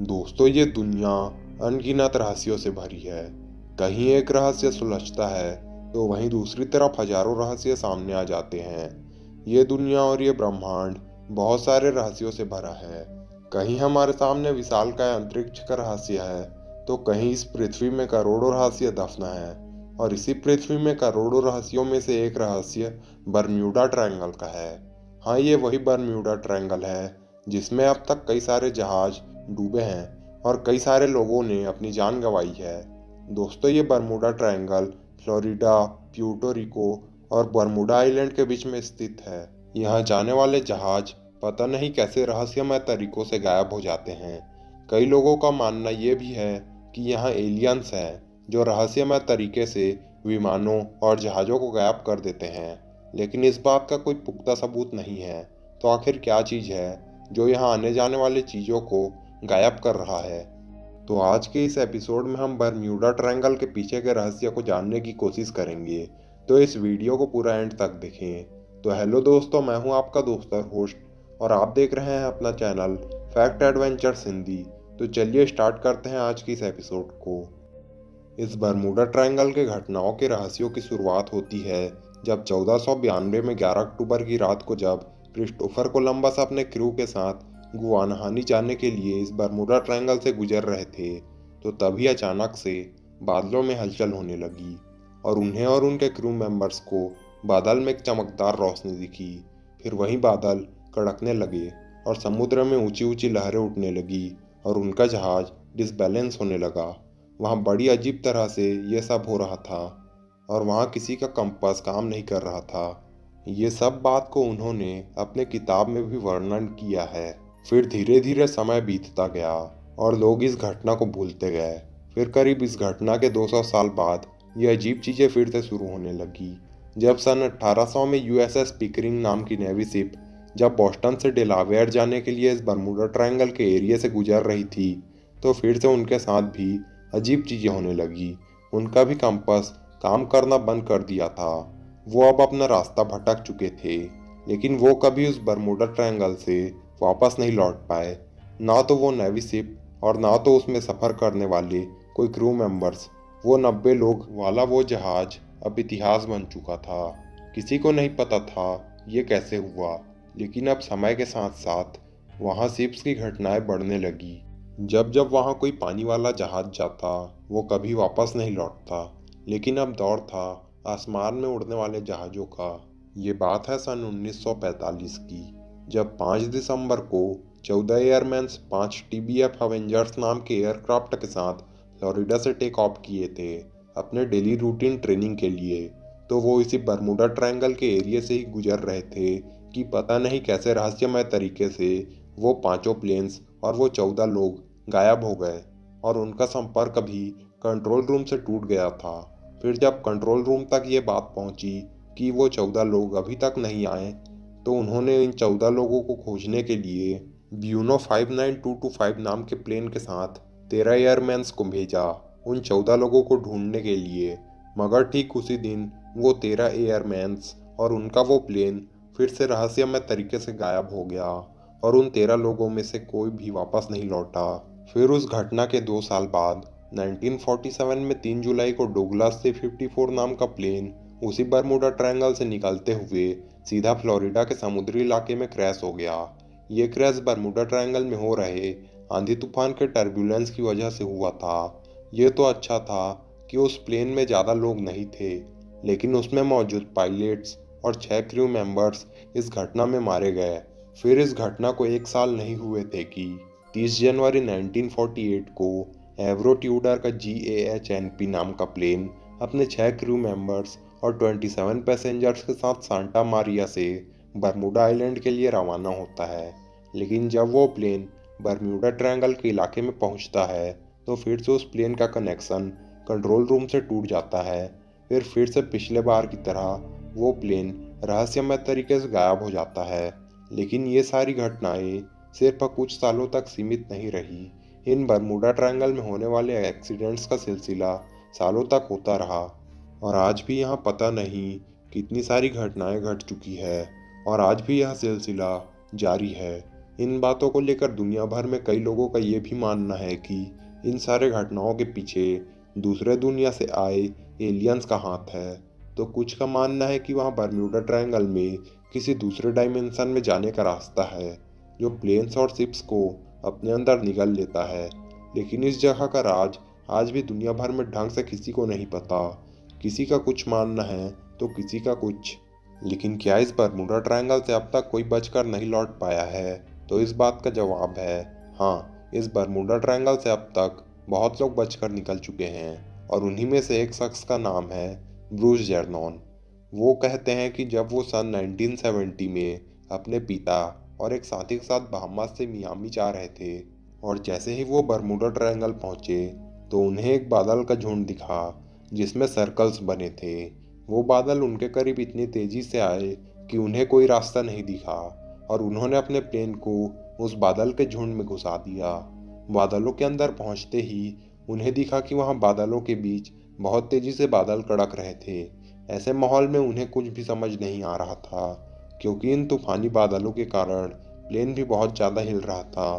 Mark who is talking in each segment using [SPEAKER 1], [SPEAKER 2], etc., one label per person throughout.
[SPEAKER 1] दोस्तों, ये दुनिया अनगिनत रहस्यों से भरी है। कहीं एक रहस्य सुलझता है तो वहीं दूसरी तरफ हजारों रहस्य सामने आ जाते हैं। ये दुनिया और ये ब्रह्मांड बहुत सारे रहस्यों से भरा है। कहीं हमारे सामने विशालकाय अंतरिक्ष का रहस्य है तो कहीं इस पृथ्वी में करोड़ों रहस्य दफन है। और इसी पृथ्वी में करोड़ों रहस्यों में से एक रहस्य बरम्यूडा ट्रायंगल का है। हाँ, ये वही बरम्यूडा ट्रायंगल है जिसमें अब तक कई सारे जहाज डूबे हैं और कई सारे लोगों ने अपनी जान गंवाई है। दोस्तों, ये Bermuda triangle Florida, Puerto Rico और बरमूडा आइलैंड के बीच में स्थित है। यहाँ जाने वाले जहाज पता नहीं कैसे रहस्यमय तरीकों से गायब हो जाते हैं। कई लोगों का मानना यह भी है कि यहाँ एलियंस हैं जो रहस्यमय तरीके से विमानों और जहाज़ों को गायब कर देते हैं, लेकिन इस बात का कोई पुख्ता सबूत नहीं है। तो आखिर क्या चीज़ है जो यहाँ आने जाने वाली चीज़ों को गायब कर रहा है? तो आज के इस एपिसोड में हम बरम्यूडा ट्रायंगल के पीछे के रहस्य को जानने की कोशिश करेंगे। तो इस वीडियो को पूरा एंड तक देखें। तो हेलो दोस्तों, मैं हूं आपका दोस्त और होस्ट, और आप देख रहे हैं अपना चैनल फैक्ट एडवेंचर्स हिंदी। तो चलिए स्टार्ट करते हैं आज की इस एपिसोड को। इस बरमूडा ट्रायंगल के घटनाओं के रहस्यों की शुरुआत होती है जब 1492 में 11 अक्टूबर की रात को, जब क्रिस्टोफर कोलंबस अपने क्रू के साथ गुआनाहानी जाने के लिए इस बरमूडा ट्रायंगल से गुजर रहे थे, तो तभी अचानक से बादलों में हलचल होने लगी और उन्हें और उनके क्रू मेंबर्स को बादल में एक चमकदार रोशनी दिखी। फिर वही बादल कड़कने लगे और समुद्र में ऊंची ऊंची लहरें उठने लगी और उनका जहाज डिसबैलेंस होने लगा। वहाँ बड़ी अजीब तरह से ये सब हो रहा था और वहाँ किसी का कंपास काम नहीं कर रहा था। ये सब बात को उन्होंने अपने किताब में भी वर्णन किया है। फिर धीरे धीरे समय बीतता गया और लोग इस घटना को भूलते गए। फिर करीब इस घटना के 200 साल बाद ये अजीब चीज़ें फिर से शुरू होने लगी, जब सन 1800 में यूएसएस पिकरिंग नाम की नेवी शिप जब बोस्टन से डेलावेयर जाने के लिए इस बरमूडा ट्रायंगल के एरिया से गुजर रही थी, तो फिर से उनके साथ भी अजीब चीज़ें होने लगी। उनका भी कंपास काम करना बंद कर दिया था। वो अब अपना रास्ता भटक चुके थे, लेकिन वो कभी उस बरमूडा ट्रायंगल से वापस नहीं लौट पाए। ना तो वो नेवी शिप और ना तो उसमें सफ़र करने वाले कोई क्रू मेंबर्स। वो 90 लोग वाला वो जहाज अब इतिहास बन चुका था। किसी को नहीं पता था ये कैसे हुआ, लेकिन अब समय के साथ साथ वहाँ शिप्स की घटनाएं बढ़ने लगी। जब जब वहाँ कोई पानी वाला जहाज जाता, वो कभी वापस नहीं लौटता। लेकिन अब दौर था आसमान में उड़ने वाले जहाज़ों का। ये बात है सन 1945 की, जब 5 दिसंबर को 14 एयरमैन्स 5 टीबीएफ अवेंजर्स नाम के एयरक्राफ्ट के साथ फ्लोरिडा से टेक ऑफ किए थे अपने डेली रूटीन ट्रेनिंग के लिए। तो वो इसी बरमूडा ट्रायंगल के एरिया से ही गुजर रहे थे कि पता नहीं कैसे रहस्यमय तरीके से वो पांचों प्लेन्स और वो 14 लोग गायब हो गए और उनका संपर्क भी कंट्रोल रूम से टूट गया था। फिर जब कंट्रोल रूम तक ये बात पहुंची कि वो 14 लोग अभी तक नहीं आए, तो उन्होंने इन 14 लोगों को खोजने के लिए ब्यूनो 59225 नाम के प्लेन के साथ 13 एयरमैन्स को भेजा उन 14 लोगों को ढूंढने के लिए। मगर ठीक उसी दिन वो 13 एयरमैन्स और उनका वो प्लेन फिर से रहस्यमय तरीके से गायब हो गया और उन 13 लोगों में से कोई भी वापस नहीं लौटा। फिर उस घटना के 2 साल बाद 1947 में 3 जुलाई को डोगलास से 54 नाम का प्लेन उसी बरमूडा ट्रायंगल से निकलते हुए सीधा फ्लोरिडा के समुद्री इलाके में क्रैश हो गया। ये क्रैश बरमूडा ट्रायंगल में हो रहे आंधी तूफान के टर्बुलेंस की वजह से हुआ था। ये तो अच्छा था कि उस प्लेन में ज़्यादा लोग नहीं थे, लेकिन उसमें मौजूद पायलट्स और 6 क्रू मेंबर्स इस घटना में मारे गए। फिर इस घटना को 1 साल नहीं हुए थे कि 30 जनवरी 1948 को एवरो ट्यूडर का GAHNP नाम का प्लेन अपने 6 क्रू मेंबर्स और 27 पैसेंजर्स के साथ सांता मारिया से बरमूडा आइलैंड के लिए रवाना होता है। लेकिन जब वो प्लेन बरम्यूडा ट्रायंगल के इलाके में पहुंचता है, तो फिर से उस प्लेन का कनेक्शन कंट्रोल रूम से टूट जाता है। फिर से पिछले बार की तरह वो प्लेन रहस्यमय तरीके से गायब हो जाता है। लेकिन ये सारी घटनाएं सिर्फ कुछ सालों तक सीमित नहीं रही। इन बरमूडा ट्रायंगल में होने वाले एक्सीडेंट्स का सिलसिला सालों तक होता रहा और आज भी यहाँ पता नहीं कितनी सारी घटनाएं घट चुकी है और आज भी यह सिलसिला जारी है। इन बातों को लेकर दुनिया भर में कई लोगों का ये भी मानना है कि इन सारे घटनाओं के पीछे दूसरे दुनिया से आए एलियंस का हाथ है। तो कुछ का मानना है कि वहाँ बर्म्यूडा ट्रायंगल में किसी दूसरे डायमेंशन में जाने का रास्ता है जो प्लेन्स और शिप्स को अपने अंदर निगल लेता है। लेकिन इस जगह का राज आज भी दुनिया भर में ढंग से किसी को नहीं पता। किसी का कुछ मानना है तो किसी का कुछ। लेकिन क्या इस बर्मुडा ट्रायंगल से अब तक कोई बचकर नहीं लौट पाया है? तो इस बात का जवाब है हाँ। इस बर्मुडा ट्रायंगल से अब तक बहुत लोग बचकर निकल चुके हैं और उन्हीं में से एक शख्स का नाम है ब्रूस जेर्नॉन। वो कहते हैं कि जब वो सन 1970 में अपने पिता और एक साथी के साथ बहामास से मियामी जा रहे थे और जैसे ही वो बर्मुडा ट्रायंगल पहुंचे तो उन्हें एक बादल का झुंड दिखा जिसमें सर्कल्स बने थे। वो बादल उनके करीब इतनी तेजी से आए कि उन्हें कोई रास्ता नहीं दिखा और उन्होंने अपने प्लेन को उस बादल के झुंड में घुसा दिया। बादलों के अंदर पहुंचते ही उन्हें दिखा कि वहां बादलों के बीच बहुत तेजी से बादल कड़क रहे थे। ऐसे माहौल में उन्हें कुछ भी समझ नहीं आ रहा था क्योंकि इन तूफानी बादलों के कारण प्लेन भी बहुत ज़्यादा हिल रहा था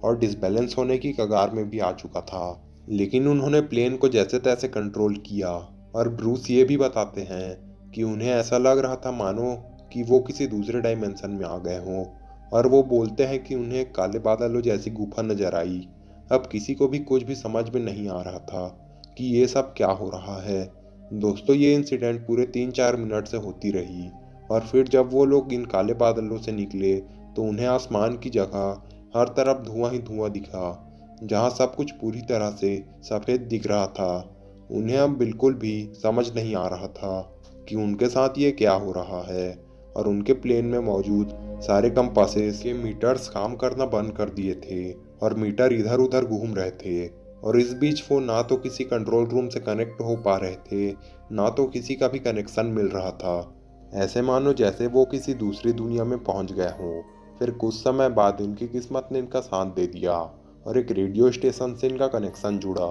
[SPEAKER 1] और डिसबैलेंस होने की कगार में भी आ चुका था। लेकिन उन्होंने प्लेन को जैसे तैसे कंट्रोल किया और ब्रूस ये भी बताते हैं कि उन्हें ऐसा लग रहा था मानो कि वो किसी दूसरे डायमेंशन में आ गए हों। और वो बोलते हैं कि उन्हें काले बादलों जैसी गुफा नजर आई। अब किसी को भी कुछ भी समझ में नहीं आ रहा था कि ये सब क्या हो रहा है। दोस्तों, ये इंसिडेंट पूरे 3-4 मिनट से होती रही और फिर जब वो लोग इन काले बादलों से निकले तो उन्हें आसमान की जगह हर तरफ धुआं ही धुआं दिखा। जहाँ सब कुछ पूरी तरह से सफ़ेद दिख रहा था। उन्हें अब बिल्कुल भी समझ नहीं आ रहा था कि उनके साथ ये क्या हो रहा है और उनके प्लेन में मौजूद सारे कंपासेस के मीटर्स काम करना बंद कर दिए थे और मीटर इधर उधर घूम रहे थे। और इस बीच वो ना तो किसी कंट्रोल रूम से कनेक्ट हो पा रहे थे ना तो किसी का भी कनेक्शन मिल रहा था। ऐसे मानो जैसे वो किसी दूसरी दुनिया में पहुंच गए हों। फिर कुछ समय बाद इनकी किस्मत ने इनका साथ दे दिया और एक रेडियो स्टेशन से इनका कनेक्शन जुड़ा।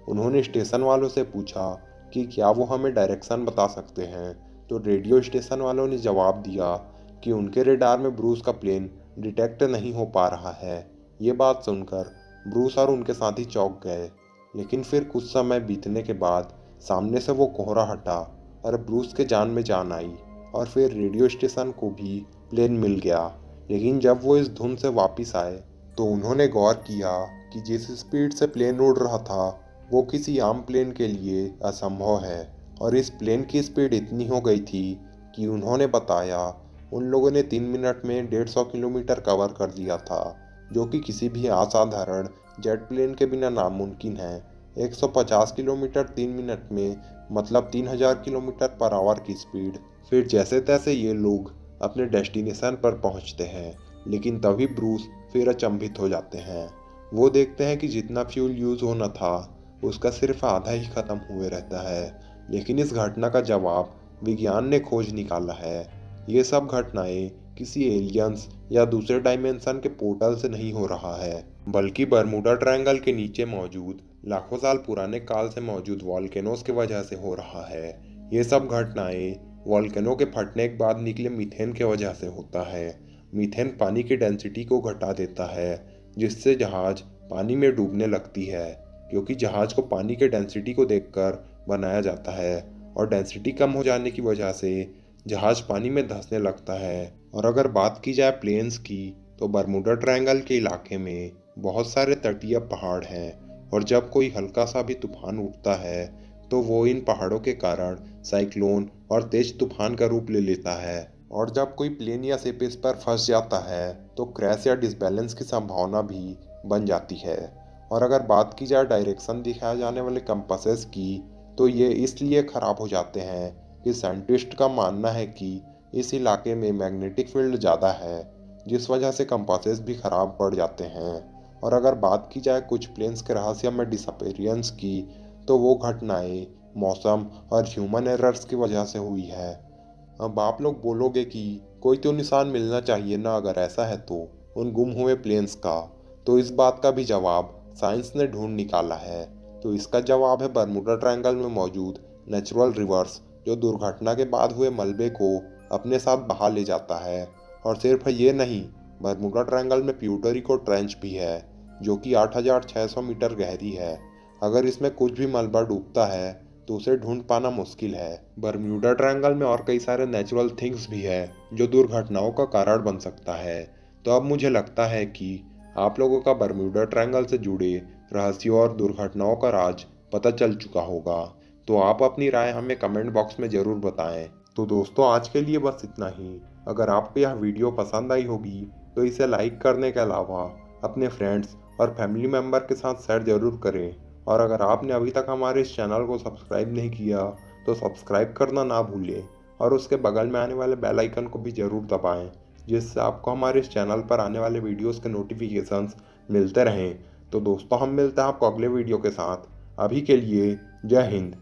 [SPEAKER 1] उन्होंने स्टेशन वालों से पूछा कि क्या वो हमें डायरेक्शन बता सकते हैं। तो रेडियो स्टेशन वालों ने जवाब दिया कि उनके रेडार में ब्रूस का प्लेन डिटेक्ट नहीं हो पा रहा है। ये बात सुनकर ब्रूस और उनके साथी चौंक गए। लेकिन फिर कुछ समय बीतने के बाद सामने से वो कोहरा हटा और ब्रूस के जान में जान आई और फिर रेडियो स्टेशन को भी प्लेन मिल गया। लेकिन जब वो इस धुन से वापस आए तो उन्होंने गौर किया कि जिस स्पीड से प्लेन उड़ रहा था वो किसी आम प्लेन के लिए असंभव है। और इस प्लेन की स्पीड इतनी हो गई थी कि उन्होंने बताया उन लोगों ने 3 मिनट में 150 किलोमीटर कवर कर दिया था, जो कि किसी भी असाधारण जेट प्लेन के बिना नामुमकिन है। 150 किलोमीटर 3 मिनट में मतलब 3000 किलोमीटर पर आवर की स्पीड। फिर जैसे तैसे ये लोग अपने डेस्टिनेशन पर पहुंचते हैं। लेकिन तभी ब्रूस फिर अचंभित हो जाते हैं। वो देखते हैं कि जितना फ्यूल यूज होना था उसका सिर्फ आधा ही खत्म हुए रहता है। लेकिन इस घटना का जवाब विज्ञान ने खोज निकाला है। ये सब घटनाएं किसी एलियंस या दूसरे डायमेंशन के पोर्टल से नहीं हो रहा है, बल्कि बर्मुडा ट्रायंगल के नीचे मौजूद लाखों साल पुराने काल से मौजूद वॉल्केनोस की वजह से हो रहा है। ये सब घटनाएं वॉल्केनो के फटने के बाद निकले मीथेन की वजह से होता है। मीथेन पानी की डेंसिटी को घटा देता है जिससे जहाज पानी में डूबने लगती है, क्योंकि जहाज को पानी के डेंसिटी को देखकर बनाया जाता है और डेंसिटी कम हो जाने की वजह से जहाज पानी में धंसने लगता है। और अगर बात की जाए प्लेन्स की तो बर्मुडा ट्रायंगल के इलाके में बहुत सारे तटीय पहाड़ हैं और जब कोई हल्का सा भी तूफान उठता है तो वो इन पहाड़ों के कारण साइक्लोन और तेज तूफान का रूप ले लेता है। और जब कोई प्लेन या शिप इस पर फंस जाता है तो क्रैश या डिसबैलेंस की संभावना भी बन जाती है। और अगर बात की जाए डायरेक्शन दिखाए जाने वाले कंपासेस की तो ये इसलिए ख़राब हो जाते हैं कि साइंटिस्ट का मानना है कि इस इलाके में मैग्नेटिक फील्ड ज़्यादा है, जिस वजह से कंपासेस भी ख़राब पड़ जाते हैं। और अगर बात की जाए कुछ प्लेन्स के रहस्यमय डिसअपेरियंस की तो वो घटनाएं मौसम और ह्यूमन एरर्स की वजह से हुई है। अब आप लोग बोलोगे कि कोई तो निशान मिलना चाहिए ना अगर ऐसा है तो उन गुम हुए प्लेन्स का। तो इस बात का भी जवाब साइंस ने ढूंढ निकाला है। तो इसका जवाब है बर्मुडा ट्रायंगल में मौजूद नेचुरल रिवर्स, जो दुर्घटना के बाद हुए मलबे को अपने साथ बहा ले जाता है। और सिर्फ ये नहीं, बरमूडा ट्रायंगल में प्यूर्टो रिको ट्रेंच भी है जो कि 8,600 मीटर गहरी है। अगर इसमें कुछ भी मलबा डूबता है तो उसे ढूंढ पाना मुश्किल है। बरम्यूडा ट्रायंगल में और कई सारे नेचुरल थिंग्स भी है जो दुर्घटनाओं का कारण बन सकता है। तो अब मुझे लगता है कि आप लोगों का बरम्यूडा ट्रायंगल से जुड़े रहस्यों और दुर्घटनाओं का राज पता चल चुका होगा। तो आप अपनी राय हमें कमेंट बॉक्स में ज़रूर बताएं। तो दोस्तों आज के लिए बस इतना ही। अगर आपको यह वीडियो पसंद आई होगी तो इसे लाइक करने के अलावा अपने फ्रेंड्स और फैमिली मेम्बर के साथ शेयर ज़रूर करें। और अगर आपने अभी तक हमारे इस चैनल को सब्सक्राइब नहीं किया तो सब्सक्राइब करना ना भूलें और उसके बगल में आने वाले बेल आइकन को भी ज़रूर दबाएं, जिससे आपको हमारे इस चैनल पर आने वाले वीडियोस के नोटिफिकेशंस मिलते रहें। तो दोस्तों हम मिलते हैं आपको अगले वीडियो के साथ। अभी के लिए जय हिंद।